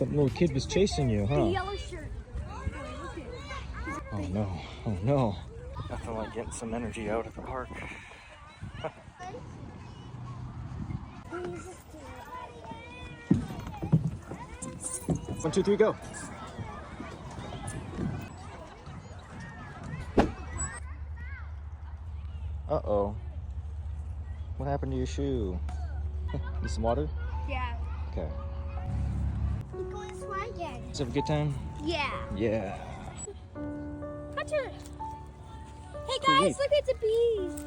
Some little kid was chasing you, The huh? yellow shirt. Oh no, oh no. Nothing like getting some energy out at the park. 1, 2, 3, go. Uh-oh. What happened to your shoe? Need some water? Yeah. Okay. We're going swagging. Let's have a good time? Yeah. Yeah. Hunter. Hey Cool, guys, wait. look at the bees.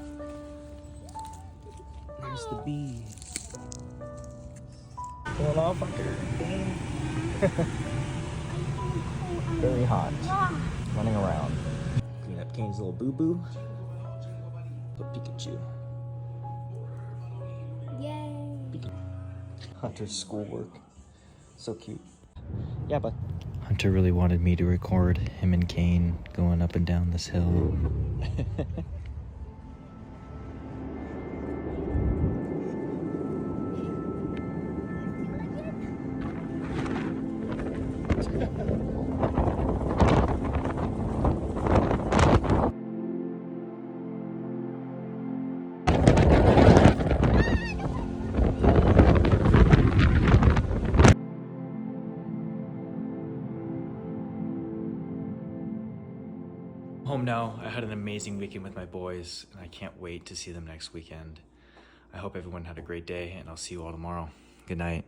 There's the bees. Going off, Hunter. Very hot. Running around. Clean up Kane's little boo-boo. Put Pikachu. Yay. Hunter's schoolwork. So cute. Yeah, but Hunter really wanted me to record him and Kane going up and down this hill. Home now. I had an amazing weekend with my boys, and I can't wait to see them next weekend. I hope everyone had a great day, and I'll see you all tomorrow. Good night.